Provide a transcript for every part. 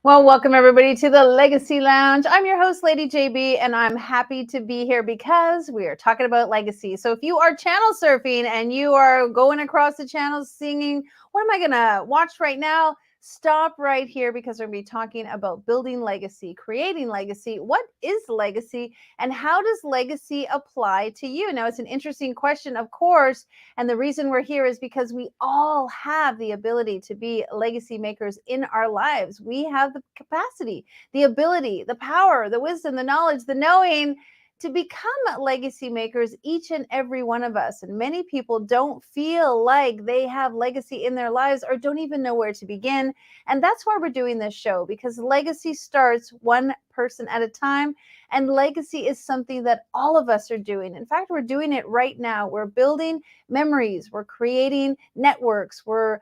Well, welcome everybody to the Legacy Lounge. I'm your host, Lady JB, and I'm happy to be here because we are talking about legacy. So if you are channel surfing and you are going across the channels singing, what am I going to watch right now? Stop right here because we're going to be talking about building legacy, creating legacy. What is legacy and how does legacy apply to you? Now, it's an interesting question, of course. And the reason we're here is because we all have the ability to be legacy makers in our lives. We have the capacity, the ability, the power, the wisdom, the knowledge, the knowing to become legacy makers, each and every one of us. And many people don't feel like they have legacy in their lives or don't even know where to begin. And that's why we're doing this show, because legacy starts one person at a time. And legacy is something that all of us are doing. In fact, we're doing it right now. We're building memories, we're creating networks, we're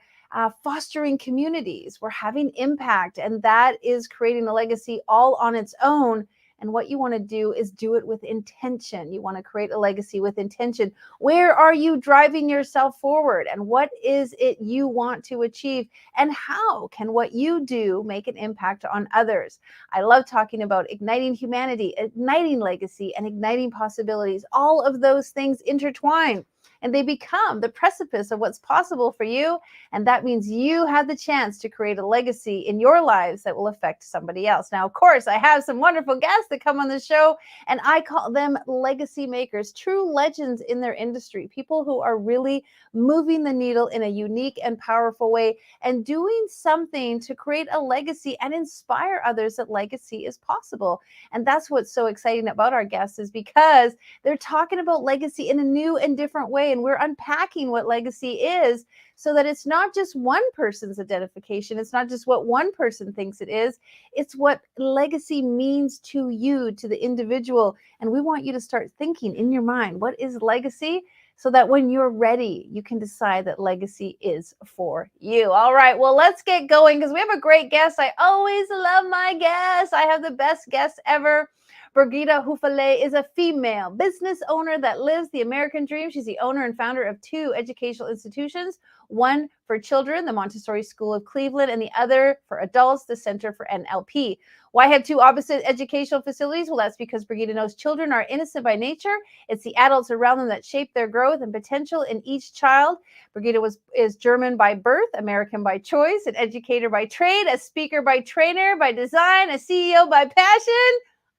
fostering communities, we're having impact, and that is creating a legacy all on its own. And what you want to do is do it with intention. You want to create a legacy with intention. Where are you driving yourself forward? And what is it you want to achieve? And how can what you do make an impact on others? I love talking about igniting humanity, igniting legacy, and igniting possibilities. All of those things intertwine, and they become the precipice of what's possible for you. And that means you have the chance to create a legacy in your lives that will affect somebody else. Now, of course, I have some wonderful guests that come on the show, and I call them legacy makers, true legends in their industry, people who are really moving the needle in a unique and powerful way and doing something to create a legacy and inspire others that legacy is possible. And that's what's so exciting about our guests, is because they're talking about legacy in a new and different way. And we're unpacking what legacy is so that it's not just one person's identification. It's not just what one person thinks it is. It's what legacy means to you, to the individual. And we want you to start thinking in your mind, what is legacy? So that when you're ready, you can decide that legacy is for you. All right, well, let's get going because we have a great guest. I always love my guests. I have the best guest ever. Brigitta Hoeferle is a female business owner that lives the American dream. She's the owner and founder of two educational institutions, one for children, the Montessori School of Cleveland, and the other for adults, the Center for NLP. Why have two opposite educational facilities? Well, that's because Brigitta knows children are innocent by nature. It's the adults around them that shape their growth and potential in each child. Brigitta is German by birth, American by choice, an educator by trade, a speaker by trainer, by design, a CEO by passion.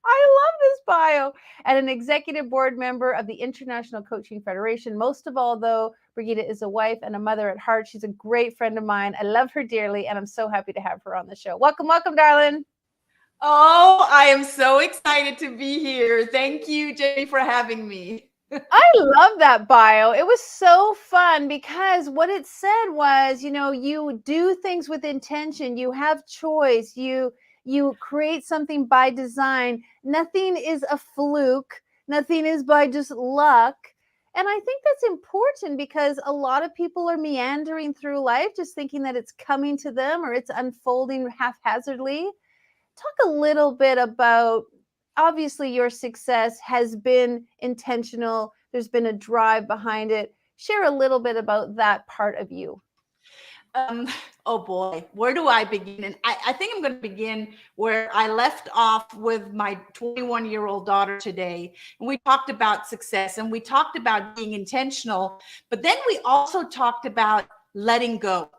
I love this bio. And an executive board member of the International Coaching Federation. Most of all, though, Brigitta is a wife and a mother at heart. She's a great friend of mine. I love her dearly, and I'm so happy to have her on the show. Welcome, welcome, darling. Oh, I am so excited to be here. Thank you, Jamie, for having me. I love that bio. It was so fun because what it said was, you do things with intention. You have choice. You create something by design. Nothing is a fluke. Nothing is by just luck. And I think that's important because a lot of people are meandering through life just thinking that it's coming to them or it's unfolding haphazardly. Talk a little bit about, obviously your success has been intentional. There's been a drive behind it. Share a little bit about that part of you. Oh boy, where do I begin? And I think I'm going to begin where I left off with my 21-year-old daughter today. And we talked about success and we talked about being intentional, but then we also talked about letting go.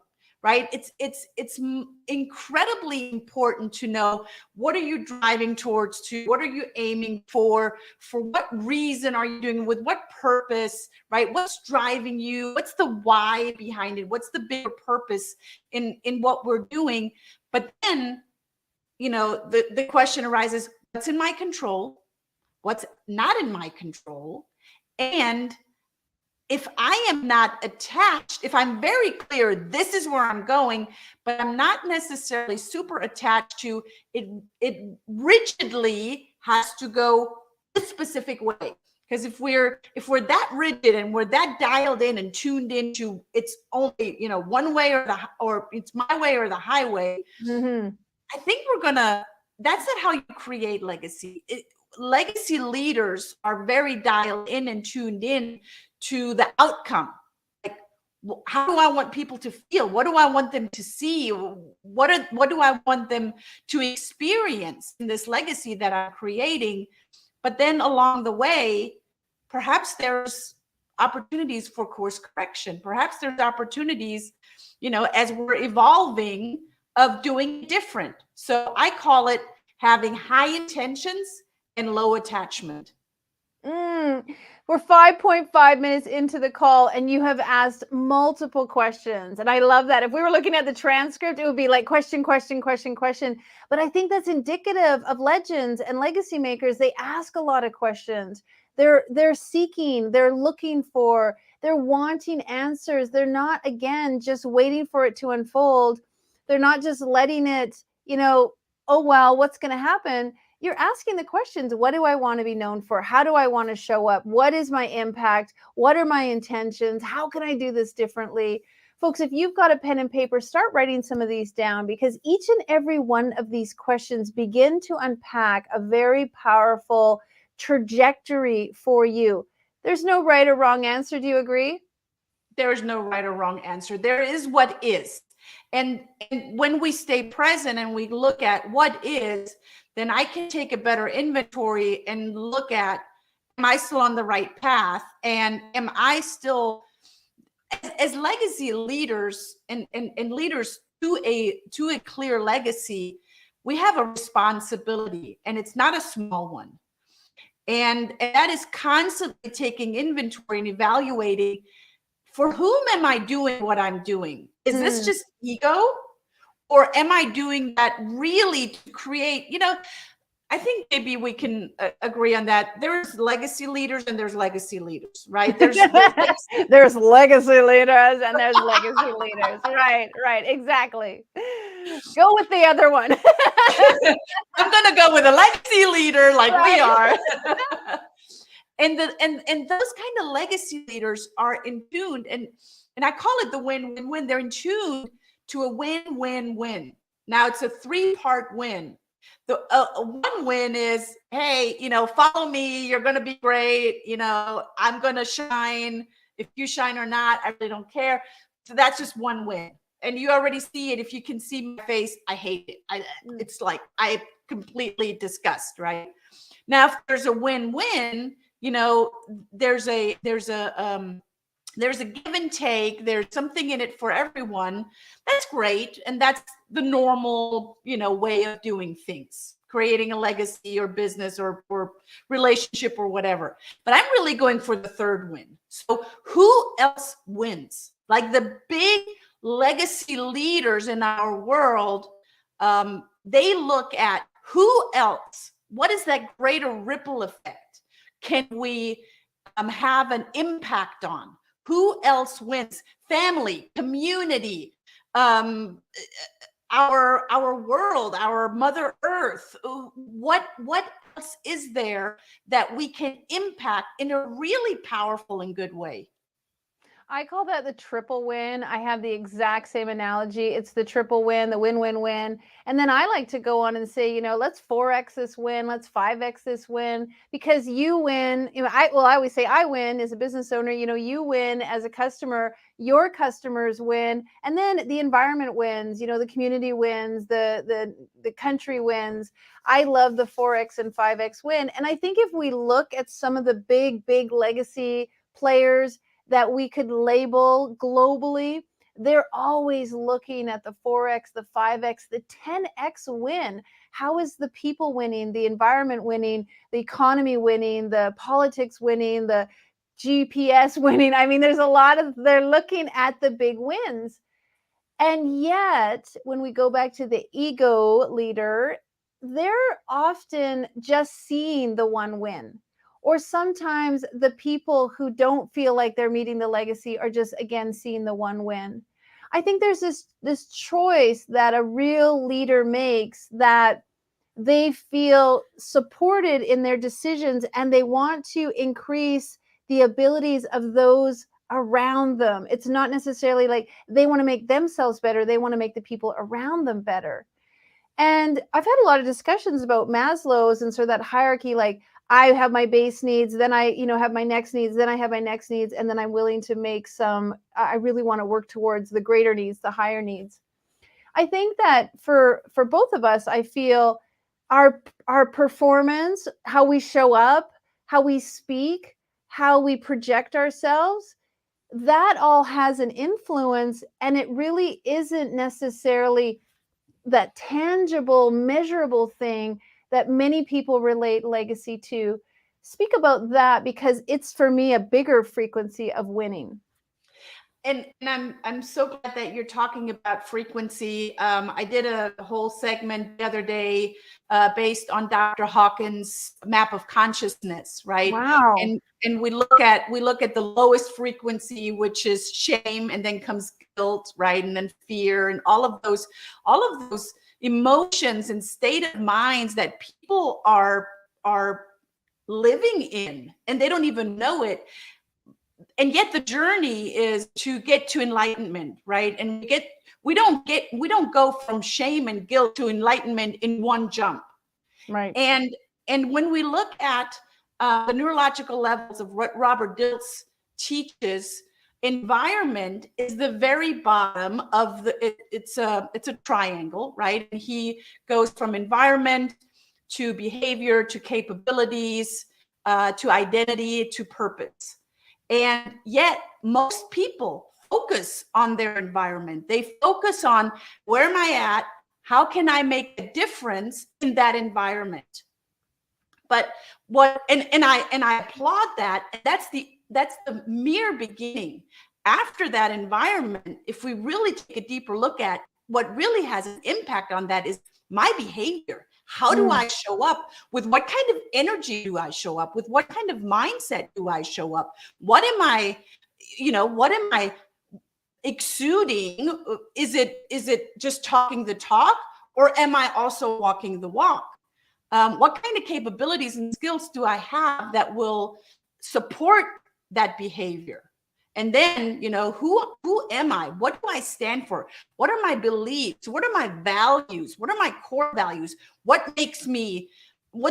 Right? It's incredibly important to know, what are you driving towards to? What are you aiming for? For what reason are you doing it? With what purpose? Right? What's driving you? What's the why behind it? What's the bigger purpose in what we're doing? But then, the question arises, what's in my control? What's not in my control? And if I am not attached, if I'm very clear, this is where I'm going, but I'm not necessarily super attached to it, it rigidly has to go this specific way. Because if we're that rigid and we're that dialed in and tuned into it's only, one way or it's my way or the highway, I think that's not how you create legacy. Legacy leaders are very dialed in and tuned in to the outcome. Like, How do I want people to feel? What do I want them to see? What do I want them to experience in this legacy that I'm creating? But then along the way, perhaps there's opportunities for course correction. Perhaps there's opportunities, as we're evolving, of doing it different. So I call it having high intentions and low attachment. We're 5.5 minutes into the call and you have asked multiple questions. And I love that. If we were looking at the transcript, it would be like question, question, question, question. But I think that's indicative of legends and legacy makers. They ask a lot of questions. They're seeking, they're looking for, they're wanting answers. They're not, again, just waiting for it to unfold. They're not just letting it, oh, well, what's going to happen? You're asking the questions. What do I want to be known for? How do I want to show up? What is my impact? What are my intentions? How can I do this differently? Folks, if you've got a pen and paper, start writing some of these down, because each and every one of these questions begin to unpack a very powerful trajectory for you. There's no right or wrong answer. Do you agree? There is no right or wrong answer. There is what is. And when we stay present and we look at what is, then I can take a better inventory and look at, am I still on the right path? And am I still, as legacy leaders and leaders to a clear legacy, we have a responsibility, and it's not a small one. And that is constantly taking inventory and evaluating, for whom am I doing what I'm doing? Is this just ego? Or am I doing that really to create, I think maybe we can agree on that. There's legacy leaders and there's legacy leaders, right? There's legacy leaders and there's legacy leaders. Right, exactly. Go with the other one. I'm going to go with a legacy leader like we are. And those kind of legacy leaders are in tune, and I call it the win-win-win. They're in tune to a win-win-win. Now it's a 3-part win. The one win is, hey, follow me. You're going to be great. I'm going to shine. If you shine or not, I really don't care. So that's just one win. And you already see it. If you can see my face, I hate it. It's like I completely disgust, right? Now, if there's a win-win, there's a give and take. There's something in it for everyone. That's great. And that's the normal, way of doing things, creating a legacy or business or relationship or whatever. But I'm really going for the third win. So who else wins? Like the big legacy leaders in our world, they look at who else, what is that greater ripple effect can we have an impact on? Who else wins? Family, community, our world, our Mother Earth. What else is there that we can impact in a really powerful and good way? I call that the triple win. I have the exact same analogy. It's the triple win, the win-win-win. And then I like to go on and say, let's 4x this win, let's 5x this win, because you win. I always say I win as a business owner. You win as a customer, your customers win, and then the environment wins. The community wins, the country wins. I love the 4x and 5x win. And I think if we look at some of the big legacy players that we could label globally, they're always looking at the 4x, the 5x, the 10x win. How is the people winning, the environment winning, the economy winning, the politics winning, the GPS winning? I mean, there's a lot of, they're looking at the big wins. And yet, when we go back to the ego leader, they're often just seeing the one win. Or sometimes the people who don't feel like they're meeting the legacy are just, again, seeing the one win. I think there's this choice that a real leader makes, that they feel supported in their decisions and they want to increase the abilities of those around them. It's not necessarily like they want to make themselves better. They want to make the people around them better. And I've had a lot of discussions about Maslow's and sort of that hierarchy, like, I have my base needs, then I, have my next needs, then I have my next needs, and then I'm willing to make I really want to work towards the greater needs, the higher needs. I think that for both of us, I feel our performance, how we show up, how we speak, how we project ourselves, that all has an influence, and it really isn't necessarily that tangible, measurable thing that many people relate legacy to. Speak about that, because it's for me a bigger frequency of winning. And I'm so glad that you're talking about frequency. I did a whole segment the other day based on Dr. Hawkins' map of consciousness, right? Wow. And we look at the lowest frequency, which is shame, and then comes guilt, right? And then fear, and all of those emotions and state of minds that people are living in, and they don't even know it. And yet the journey is to get to enlightenment, right? And we don't go from shame and guilt to enlightenment in one jump. Right. And when we look at the neurological levels of what Robert Dilts teaches, environment is the very bottom of it's a triangle, right? And he goes from environment to behavior to capabilities to identity to purpose. And yet most people focus on their environment. They focus on, where am I at? How can I make a difference in that environment? But I applaud that. And that's the mere beginning. After that environment, if we really take a deeper look at what really has an impact on that, is my behavior. How do I show up? With what kind of energy do I show up? With what kind of mindset do I show up? What am I exuding? Is it just talking the talk, or am I also walking the walk? What kind of capabilities and skills do I have that will support that behavior? And then, who am I? What do I stand for? What are my beliefs? What are my values? What are my core values? What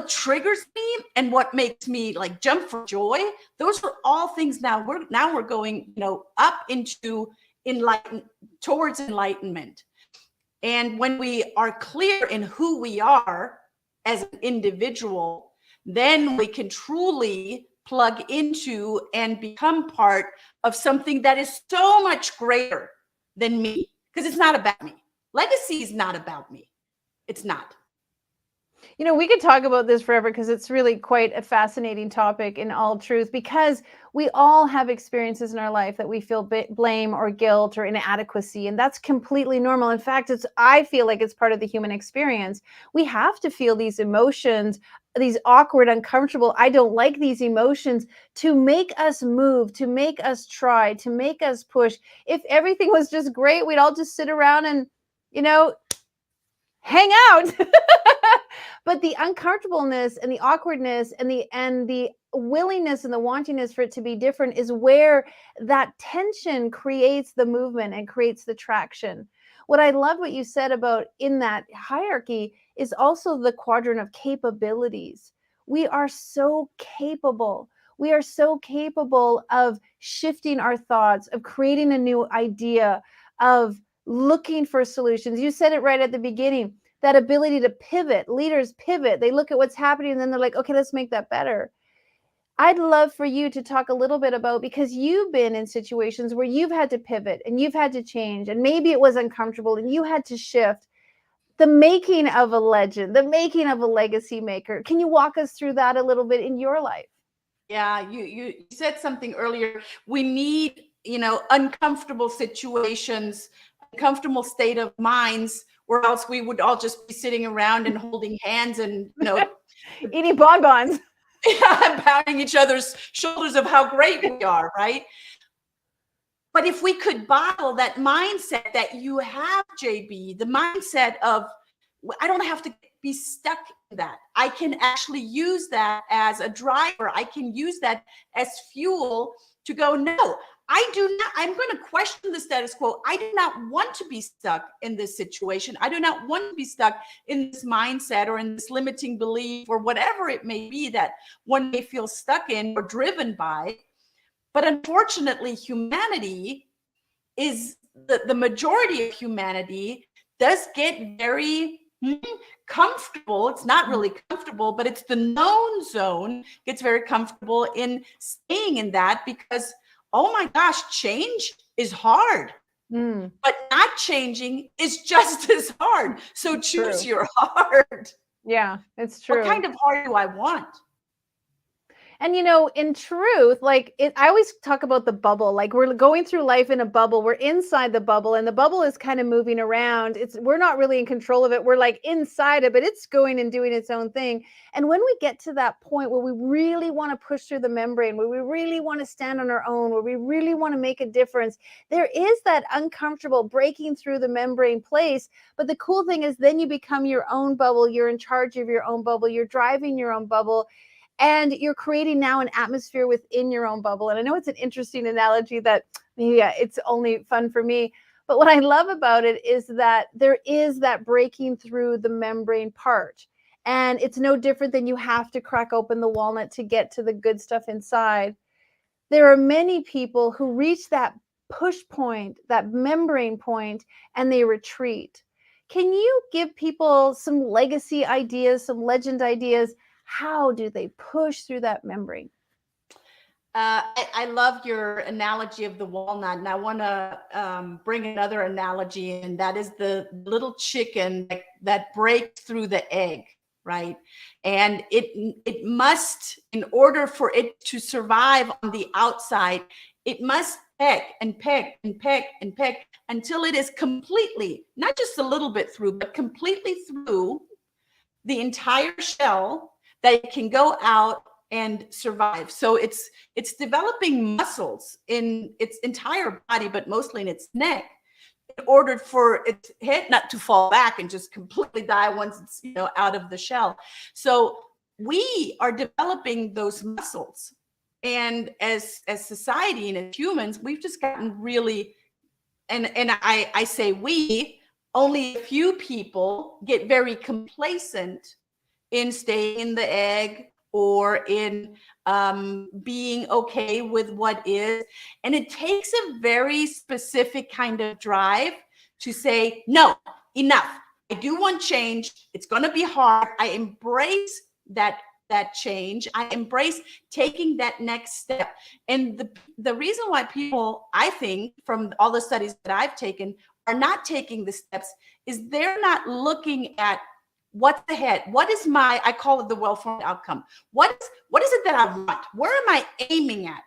triggers me, and what makes me like jump for joy? Those are all things we're going, up into towards enlightenment. And when we are clear in who we are as an individual, then we can truly plug into and become part of something that is so much greater than me, because it's not about me. Legacy is not about me. It's not. We could talk about this forever, because it's really quite a fascinating topic in all truth, because we all have experiences in our life that we feel blame or guilt or inadequacy, and that's completely normal. In fact, I feel like it's part of the human experience. We have to feel these emotions, these awkward, uncomfortable, I don't like these emotions, to make us move, to make us try, to make us push. If everything was just great, we'd all just sit around and, hang out. But the uncomfortableness and the awkwardness and the willingness and the wantingness for it to be different is where that tension creates the movement and creates the traction. What I love what you said about in that hierarchy is also the quadrant of capabilities. We are so capable. We are so capable of shifting our thoughts, of creating a new idea, of looking for solutions. You said it right at the beginning, that ability to pivot. Leaders pivot. They look at what's happening and then they're like, okay, let's make that better. I'd love for you to talk a little bit about, because you've been in situations where you've had to pivot and you've had to change, and maybe it was uncomfortable and you had to shift. The making of a legend, the making of a legacy maker. Can you walk us through that a little bit in your life? Yeah, you said something earlier. We need, uncomfortable situations, uncomfortable state of minds, or else we would all just be sitting around and holding hands and, eating bonbons. Pounding each other's shoulders of how great we are, right? But if we could bottle that mindset that you have, JB, the mindset of, I don't have to be stuck in that. I can actually use that as a driver. I can use that as fuel to go, no, I do not, I'm going to question the status quo. I do not want to be stuck in this situation. I do not want to be stuck in this mindset or in this limiting belief or whatever it may be that one may feel stuck in or driven by. But unfortunately, humanity is the majority of humanity does get very comfortable. It's not really comfortable, but it's the known zone, gets very comfortable in staying in that because, oh my gosh, change is hard. But not changing is just as hard. So choose your hard. Yeah, it's true. What kind of hard do I want? And, you know, in truth, like I always talk about the bubble, like we're going through life in a bubble. We're inside the bubble and the bubble is kind of moving around. We're not really in control of it. We're like inside it, but it's going and doing its own thing. And when we get to that point where we really want to push through the membrane, where we really want to stand on our own, where we really want to make a difference, there is that uncomfortable breaking through the membrane place. But the cool thing is then you become your own bubble. You're in charge of your own bubble. You're driving your own bubble. And you're creating now an atmosphere within your own bubble. And I know it's an interesting analogy that maybe it's only fun for me. But what I love about it is that there is that breaking through the membrane part. And it's no different than you have to crack open the walnut to get to the good stuff inside. There are many people who reach that push point, that membrane point, and they retreat. Can you give people some legacy ideas, some legend ideas? How do they push through that membrane? I love your analogy of the walnut, and I want to bring another analogy in. That is the little chicken that breaks through the egg, right? And it must, in order for it to survive on the outside, it must peck and peck and peck and peck until it is completely, not just a little bit through, but completely through the entire shell, that it can go out and survive. So it's developing muscles in its entire body, but mostly in its neck, in order for its head not to fall back and just completely die once it's, you know, out of the shell. So we are developing those muscles. And as society and as humans, we've just gotten really, and I say we, only a few people get very complacent in staying in the egg or in being okay with what is. And it takes a very specific kind of drive to say, no, enough. I do want change. It's going to be hard. I embrace that change. I embrace taking that next step. And the reason why people, I think, from all the studies that I've taken, are not taking the steps is they're not looking at what's ahead. What is I call it the well-formed outcome. What is it that I want? Where am I aiming at?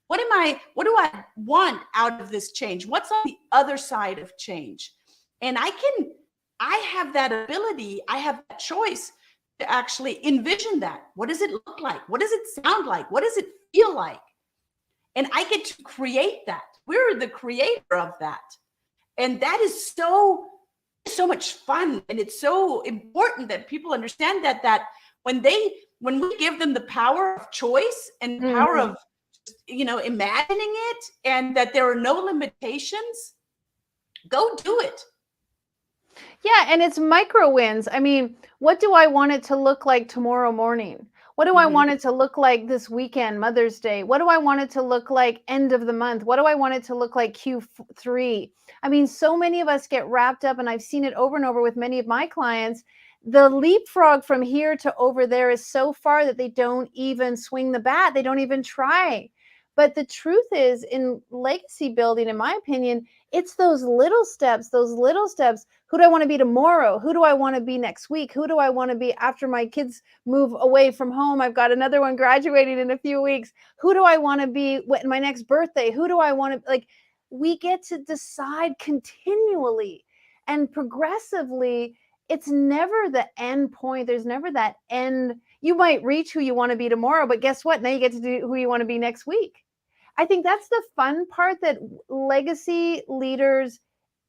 What do I want out of this change? What's on the other side of change? And I have that ability, I have that choice to actually envision that. What does it look like? What does it sound like? What does it feel like? And I get to create that. We're the creator of that. And that is so much fun. And it's so important that people understand that when we give them the power of choice and the power of, you know, imagining it, and that there are no limitations, go do it. Yeah, and it's micro wins. I mean, what do I want it to look like tomorrow morning? What do I want it to look like this weekend, Mother's Day? What do I want it to look like end of the month? What do I want it to look like Q3? I mean, so many of us get wrapped up, and I've seen it over and over with many of my clients. The leapfrog from here to over there is so far that they don't even swing the bat. They don't even try. But the truth is, in legacy building, in my opinion, it's those little steps. Who do I want to be tomorrow? Who do I want to be next week? Who do I want to be after my kids move away from home? I've got another one graduating in a few weeks. Who do I want to be at my next birthday? Who do I want to, like, we get to decide continually and progressively. It's never the end point. There's never that end. You might reach who you want to be tomorrow, but guess what? Now you get to do who you want to be next week. I think that's the fun part, that legacy leaders,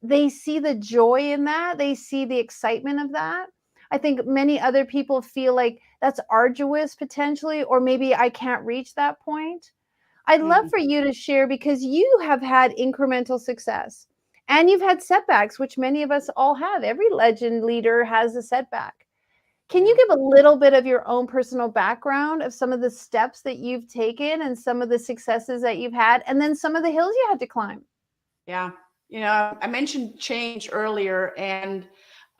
they see the joy in that. They see the excitement of that. I think many other people feel like that's arduous potentially, or maybe I can't reach that point. I'd love Mm, for you to share because you have had incremental success and you've had setbacks, which many of us all have. Every legend leader has a setback. Can you yeah. give a little bit of your own personal background of some of the steps that you've taken and some of the successes that you've had, and then some of the hills you had to climb? Yeah. I mentioned change earlier, and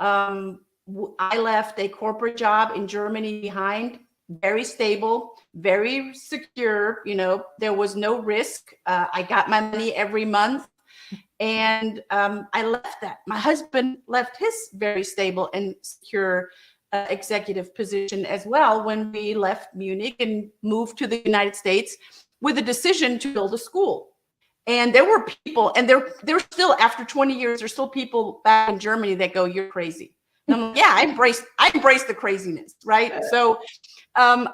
I left a corporate job in Germany behind, very stable, very secure. There was no risk. I got my money every month, and I left that. My husband left his very stable and secure executive position as well when we left Munich and moved to the United States with a decision to build a school. And there were people, and there still, after 20 years, there's still people back in Germany that go, "You're crazy." And I'm like, "Yeah, I embrace the craziness, right?" So, um,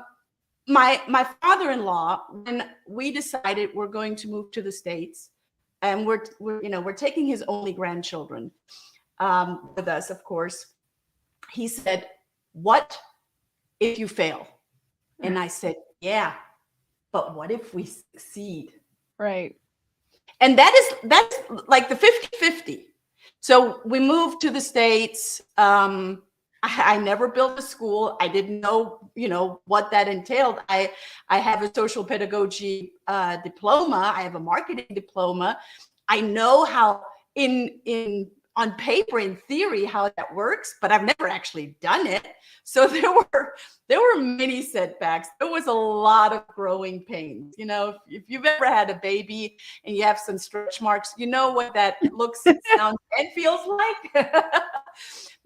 my father-in-law, when we decided we're going to move to the States, and we're taking his only grandchildren with us, of course. He said, "What if you fail?" And I said, "Yeah, but what if we succeed?" Right. And that's like the 50-50. So we moved to the States. I never built a school. I didn't know, what that entailed. I have a social pedagogy diploma. I have a marketing diploma. I know how in on paper, in theory, how that works, but I've never actually done it. So there were many setbacks. There was a lot of growing pains. If you've ever had a baby and you have some stretch marks, you know what that looks, sounds, and feels like.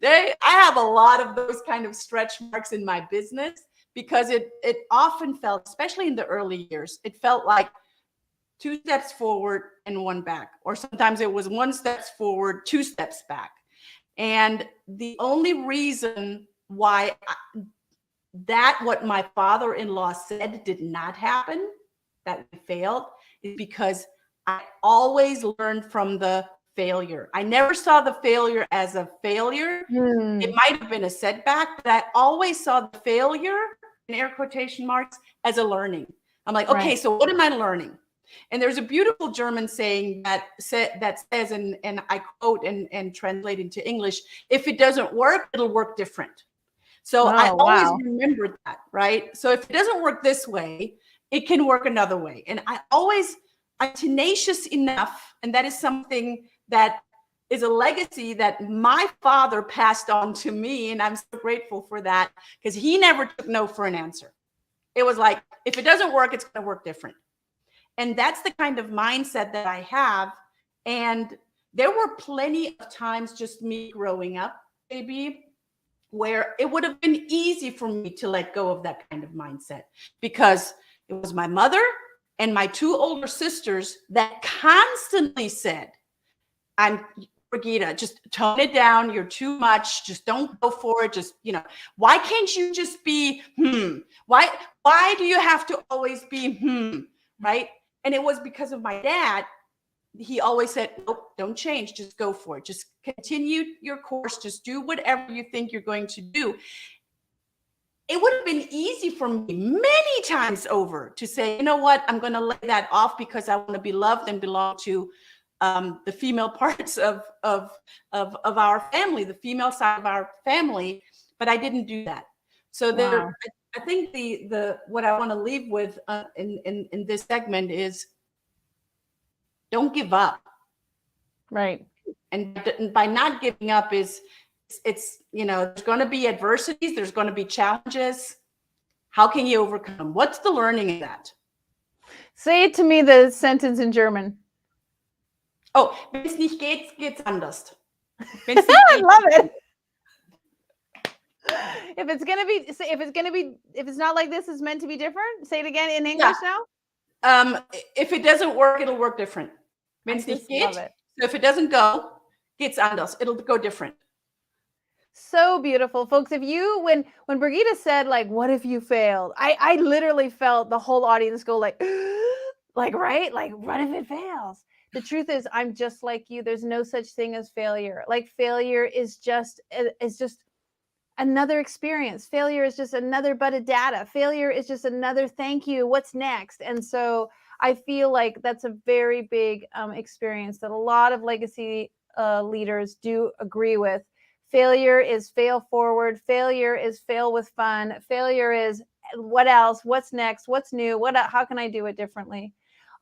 I have a lot of those kind of stretch marks in my business because it often felt, especially in the early years, it felt like 2 steps forward and one back, or sometimes it was 1 step forward, 2 steps back. And the only reason why what my father-in-law said did not happen, that we failed, is because I always learned from the failure. I never saw the failure as a failure. It Hmm. might have been a setback, but I always saw the failure, in air quotation marks, as a learning. I'm like, okay, Right. so what am I learning? And there's a beautiful German saying that says, and I quote and translate into English, if it doesn't work, it'll work different. So I Oh, always wow. remembered that, right? So if it doesn't work this way, it can work another way. And I'm tenacious enough, and that is something that is a legacy that my father passed on to me. And I'm so grateful for that because he never took no for an answer. It was like, if it doesn't work, it's going to work different. And that's the kind of mindset that I have. And there were plenty of times, just me growing up, maybe, where it would have been easy for me to let go of that kind of mindset because it was my mother and my 2 older sisters that constantly said, "I'm Brigitta, just tone it down. You're too much. Just don't go for it. Just, why can't you just be, why do you have to always be, right?" And it was because of my dad. He always said, "Nope, don't change. Just go for it. Just continue your course. Just do whatever you think you're going to do." It would have been easy for me many times over to say, "You know what? I'm going to lay that off because I want to be loved and belong to the female parts of our family, the female side of our family." But I didn't do that. So Wow. I think the what I want to leave with in this segment is, don't give up. Right. And by not giving up is, it's there's going to be adversities, there's going to be challenges. How can you overcome? What's the learning in that? Say it to me, the sentence in German. Oh, wenn es nicht geht, geht's anders. Wenn es nicht I geht, love it. If it's not like this, it's meant to be different. Say it again in yeah. English now. If it doesn't work, it'll work different. Wenn I es nicht just love geht, it. so if it doesn't go, geht's anders. It'll go different. So beautiful, folks. If you when Brigitta said like, "What if you failed?" I literally felt the whole audience go like, like, right, like, what if it fails? The truth is, I'm just like you. There's no such thing as failure. Like, failure is just another experience. Failure is just another bit of data. Failure is just another thank you. What's next? And so I feel like that's a very big experience that a lot of legacy leaders do agree with. Failure is fail forward. Failure is fail with fun. Failure is what else? What's next? What's new? How can I do it differently?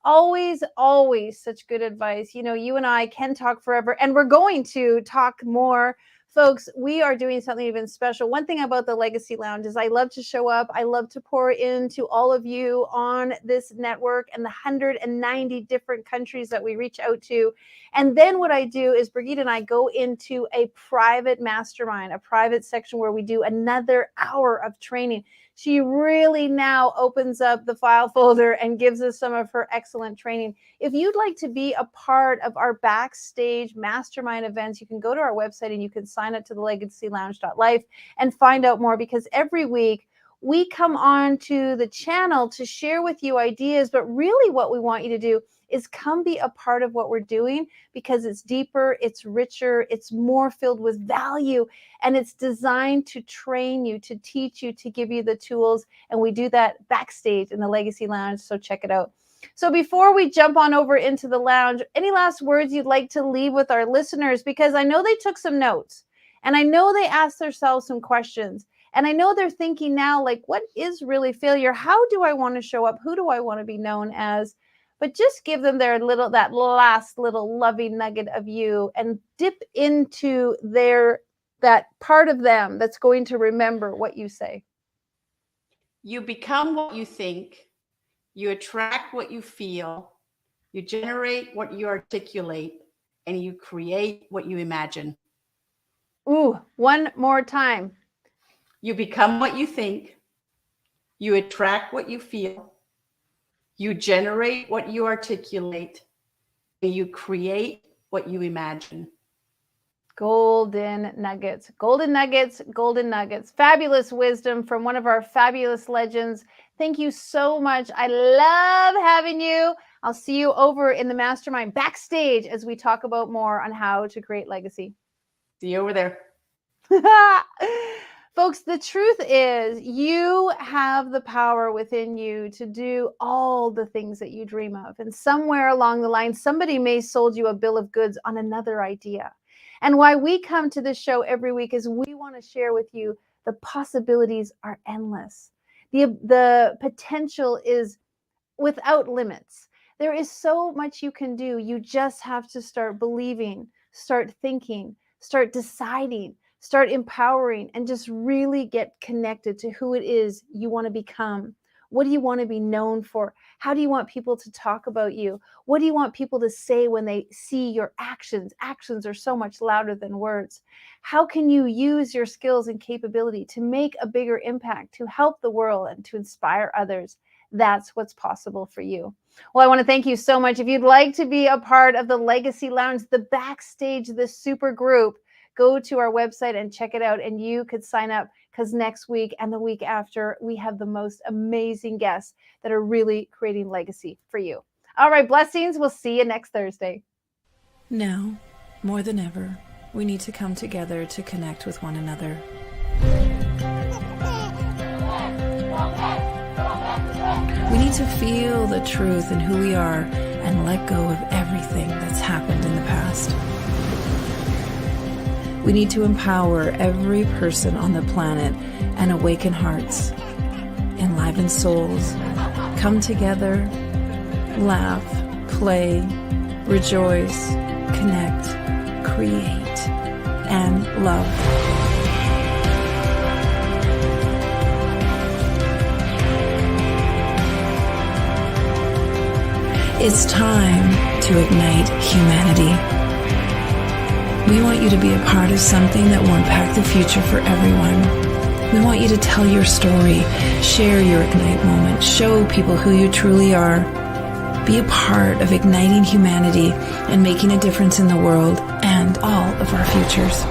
Always, always such good advice. You know, you and I can talk forever, and we're going to talk more. Folks, we are doing something even special. One thing about the Legacy Lounge is I love to show up. I love to pour into all of you on this network and the 190 different countries that we reach out to. And then what I do is Brigitta and I go into a private mastermind, a private section where we do another hour of training. She really now opens up the file folder and gives us some of her excellent training. If you'd like to be a part of our backstage mastermind events, you can go to our website and you can sign up to the legacylounge.life and find out more, because every week we come on to the channel to share with you ideas, but really what we want you to do is come be a part of what we're doing, because it's deeper, it's richer, it's more filled with value, and it's designed to train you, to teach you, to give you the tools. And we do that backstage in the Legacy Lounge, so check it out. So before we jump on over into the lounge, any last words you'd like to leave with our listeners? Because I know they took some notes, and I know they asked themselves some questions, and I know they're thinking now, like, what is really failure? How do I want to show up? Who do I want to be known as? But just give them that last little loving nugget of you, and dip into that part of them that's going to remember what you say. You become what you think, you attract what you feel, you generate what you articulate, and you create what you imagine. Ooh, one more time. You become what you think, you attract what you feel, you generate what you articulate, and you create what you imagine. Golden nuggets, golden nuggets, golden nuggets. Fabulous wisdom from one of our fabulous legends. Thank you so much. I love having you. I'll see you over in the mastermind backstage as we talk about more on how to create legacy. See you over there. Folks, the truth is you have the power within you to do all the things that you dream of. And somewhere along the line, somebody may have sold you a bill of goods on another idea. And why we come to this show every week is we want to share with you the possibilities are endless. The potential is without limits. There is so much you can do. You just have to start believing, start thinking, start deciding, start empowering, and just really get connected to who it is you want to become. What do you want to be known for? How do you want people to talk about you? What do you want people to say when they see your actions? Actions are so much louder than words. How can you use your skills and capability to make a bigger impact, to help the world and to inspire others? That's what's possible for you. Well, I want to thank you so much. If you'd like to be a part of the Legacy Lounge, the backstage, the super group, go to our website and check it out, and you could sign up, because next week and the week after, we have the most amazing guests that are really creating legacy for you. All right, blessings. We'll see you next Thursday. Now, more than ever, we need to come together to connect with one another. We need to feel the truth in who we are and let go of everything that's happened in the past. We need to empower every person on the planet and awaken hearts, enliven souls, come together, laugh, play, rejoice, connect, create, and love. It's time to ignite humanity. We want you to be a part of something that will impact the future for everyone. We want you to tell your story, share your Ignite moment, show people who you truly are. Be a part of igniting humanity and making a difference in the world and all of our futures.